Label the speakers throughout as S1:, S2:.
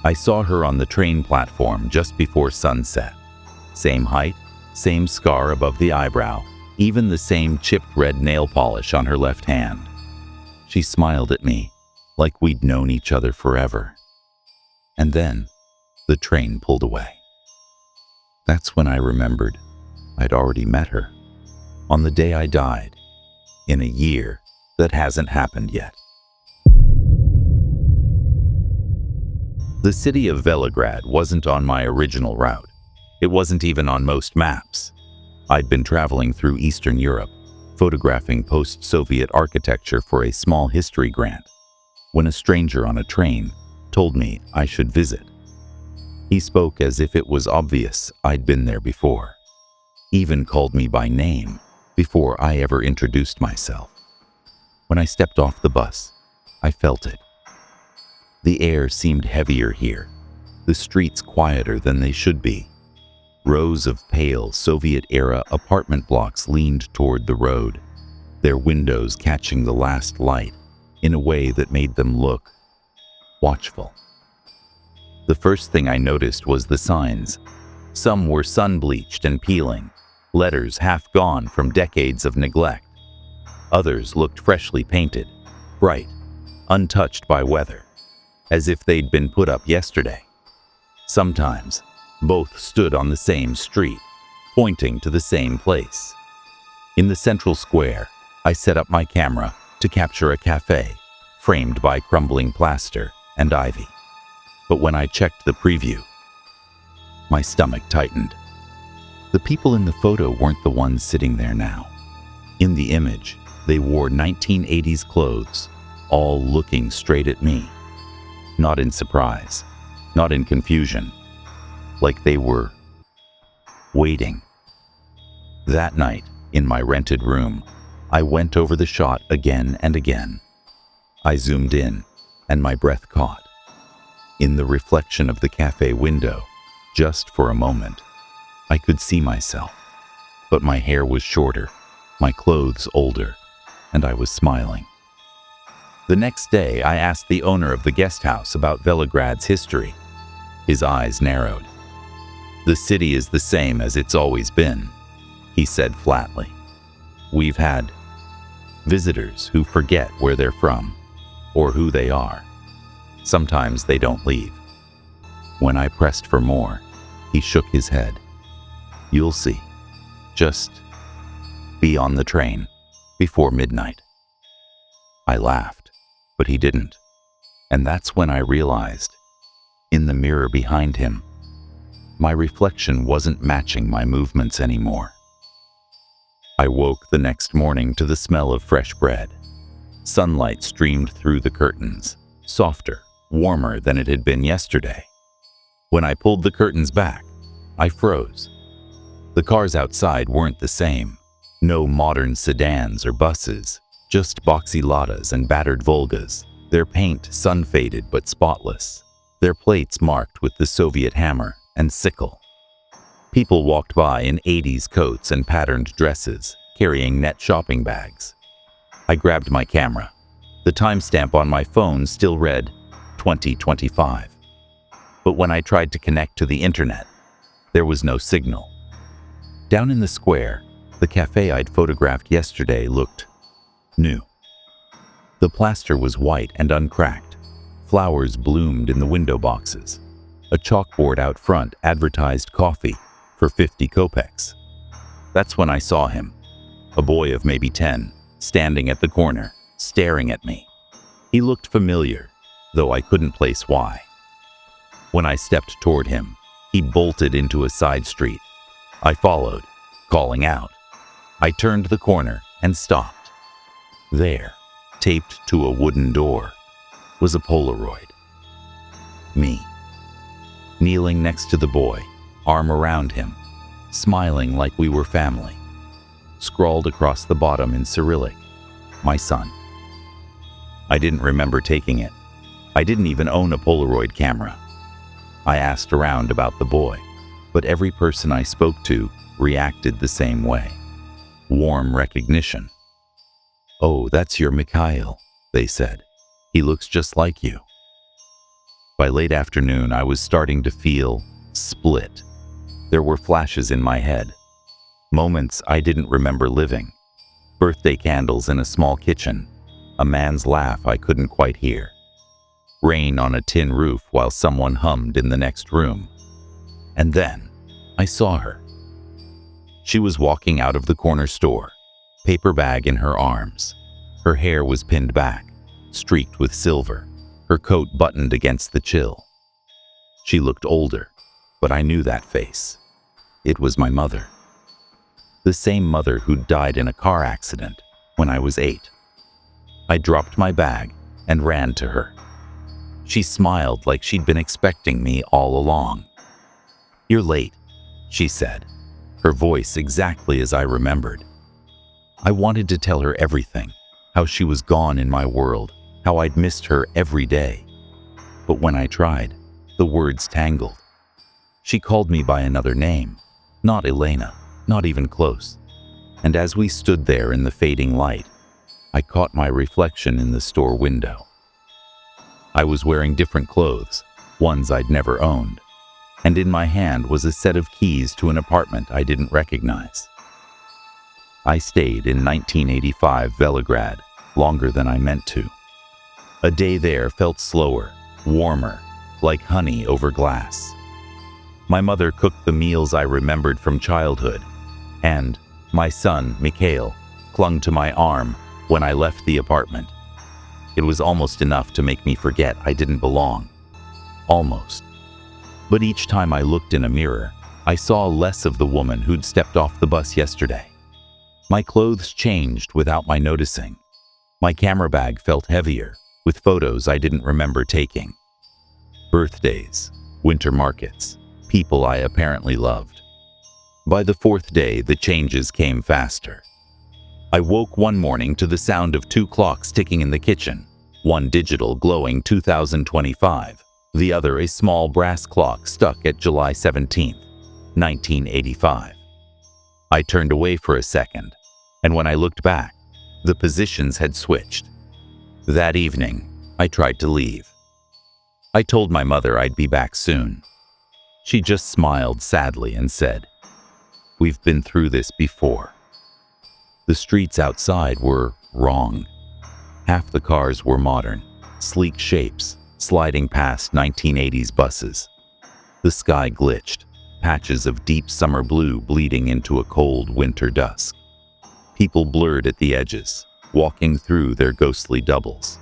S1: I saw her on the train platform just before sunset. Same height, same scar above the eyebrow, even the same chipped red nail polish on her left hand. She smiled at me, like we'd known each other forever. And then, the train pulled away. That's when I remembered I'd already met her, on the day I died, in a year that hasn't happened yet. The city of Velograd wasn't on my original route. It wasn't even on most maps. I'd been traveling through Eastern Europe, photographing post-Soviet architecture for a small history grant, when a stranger on a train told me I should visit. He spoke as if it was obvious I'd been there before, even called me by name before I ever introduced myself. When I stepped off the bus, I felt it. The air seemed heavier here, the streets quieter than they should be. Rows of pale Soviet-era apartment blocks leaned toward the road, their windows catching the last light in a way that made them look watchful. The first thing I noticed was the signs. Some were sun-bleached and peeling, letters half gone from decades of neglect. Others looked freshly painted, bright, untouched by weather, as if they'd been put up yesterday. Sometimes, both stood on the same street, pointing to the same place. In the central square, I set up my camera to capture a cafe, framed by crumbling plaster and ivy. But when I checked the preview, my stomach tightened. The people in the photo weren't the ones sitting there now. In the image, they wore 1980s clothes, all looking straight at me. Not in surprise, not in confusion, like they were waiting. That night, in my rented room, I went over the shot again and again. I zoomed in, and my breath caught. In the reflection of the cafe window, just for a moment, I could see myself. But my hair was shorter, my clothes older, and I was smiling. The next day, I asked the owner of the guest house about Velograd's history. His eyes narrowed. "The city is the same as it's always been," he said flatly. "We've had visitors who forget where they're from, or who they are. Sometimes they don't leave." When I pressed for more, he shook his head. "You'll see. Just be on the train before midnight." I laughed, but he didn't. And that's when I realized, in the mirror behind him, my reflection wasn't matching my movements anymore. I woke the next morning to the smell of fresh bread. Sunlight streamed through the curtains, softer, warmer than it had been yesterday. When I pulled the curtains back, I froze. The cars outside weren't the same. No modern sedans or buses, just boxy Ladas and battered Volgas, their paint sun-faded but spotless, their plates marked with the Soviet hammer and sickle. People walked by in 80s coats and patterned dresses, carrying net shopping bags. I grabbed my camera. The timestamp on my phone still read 2025. But when I tried to connect to the internet, there was no signal. Down in the square, the cafe I'd photographed yesterday looked new. The plaster was white and uncracked. Flowers bloomed in the window boxes. A chalkboard out front advertised coffee for 50 kopecks. That's when I saw him, a boy of maybe 10, standing at the corner, staring at me. He looked familiar, though I couldn't place why. When I stepped toward him, he bolted into a side street. I followed, calling out. I turned the corner and stopped. There, taped to a wooden door, was a Polaroid. Me, kneeling next to the boy, arm around him, smiling like we were family. Scrawled across the bottom in Cyrillic, "My son." I didn't remember taking it. I didn't even own a Polaroid camera. I asked around about the boy, but every person I spoke to reacted the same way. Warm recognition. "Oh, that's your Mikhail," they said. "He looks just like you." By late afternoon, I was starting to feel split. There were flashes in my head, moments I didn't remember living. Birthday candles in a small kitchen, a man's laugh I couldn't quite hear. Rain on a tin roof while someone hummed in the next room. And then, I saw her. She was walking out of the corner store, paper bag in her arms. Her hair was pinned back, streaked with silver, her coat buttoned against the chill. She looked older, but I knew that face. It was my mother. The same mother who'd died in a car accident when I was 8. I dropped my bag and ran to her. She smiled like she'd been expecting me all along. "You're late," she said, her voice exactly as I remembered. I wanted to tell her everything, how she was gone in my world, how I'd missed her every day. But when I tried, the words tangled. She called me by another name, not Elena, not even close. And as we stood there in the fading light, I caught my reflection in the store window. I was wearing different clothes, ones I'd never owned, and in my hand was a set of keys to an apartment I didn't recognize. I stayed in 1985 Velograd longer than I meant to. A day there felt slower, warmer, like honey over glass. My mother cooked the meals I remembered from childhood, and my son, Mikhail, clung to my arm when I left the apartment. It was almost enough to make me forget I didn't belong. Almost. But each time I looked in a mirror, I saw less of the woman who'd stepped off the bus yesterday. My clothes changed without my noticing. My camera bag felt heavier, with photos I didn't remember taking. Birthdays, winter markets, people I apparently loved. By the 4th day, the changes came faster. I woke one morning to the sound of 2 clocks ticking in the kitchen, one digital glowing 2025, the other a small brass clock stuck at July 17, 1985. I turned away for a second, and when I looked back, the positions had switched. That evening, I tried to leave. I told my mother I'd be back soon. She just smiled sadly and said, "We've been through this before." The streets outside were wrong. Half the cars were modern, sleek shapes, sliding past 1980s buses. The sky glitched, patches of deep summer blue bleeding into a cold winter dusk. People blurred at the edges, walking through their ghostly doubles.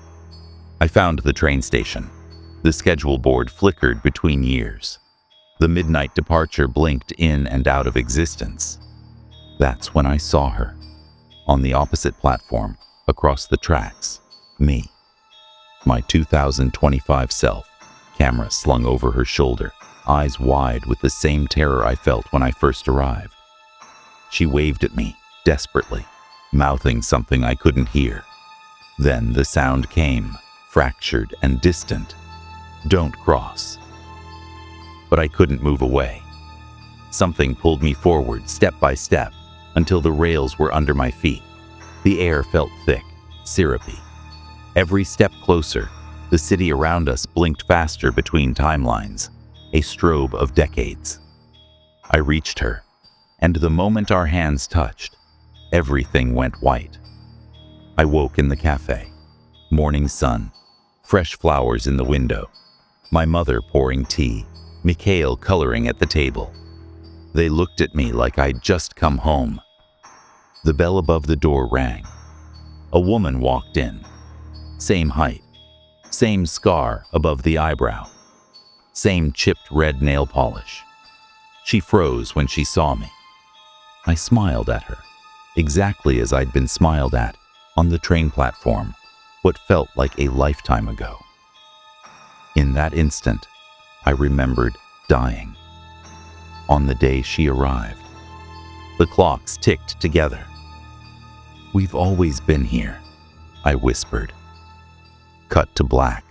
S1: I found the train station. The schedule board flickered between years. The midnight departure blinked in and out of existence. That's when I saw her. On the opposite platform, across the tracks, me. My 2025 self, camera slung over her shoulder, eyes wide with the same terror I felt when I first arrived. She waved at me, desperately, mouthing something I couldn't hear. Then the sound came, fractured and distant. "Don't cross." But I couldn't move away. Something pulled me forward step by step until the rails were under my feet. The air felt thick, syrupy. Every step closer, the city around us blinked faster between timelines, a strobe of decades. I reached her, and the moment our hands touched, everything went white. I woke in the cafe. Morning sun, fresh flowers in the window, my mother pouring tea, Mikhail coloring at the table. They looked at me like I'd just come home. The bell above the door rang. A woman walked in. Same height, same scar above the eyebrow, same chipped red nail polish. She froze when she saw me. I smiled at her, exactly as I'd been smiled at on the train platform, what felt like a lifetime ago. In that instant, I remembered dying. On the day she arrived, the clocks ticked together. "We've always been here," I whispered. Cut to black.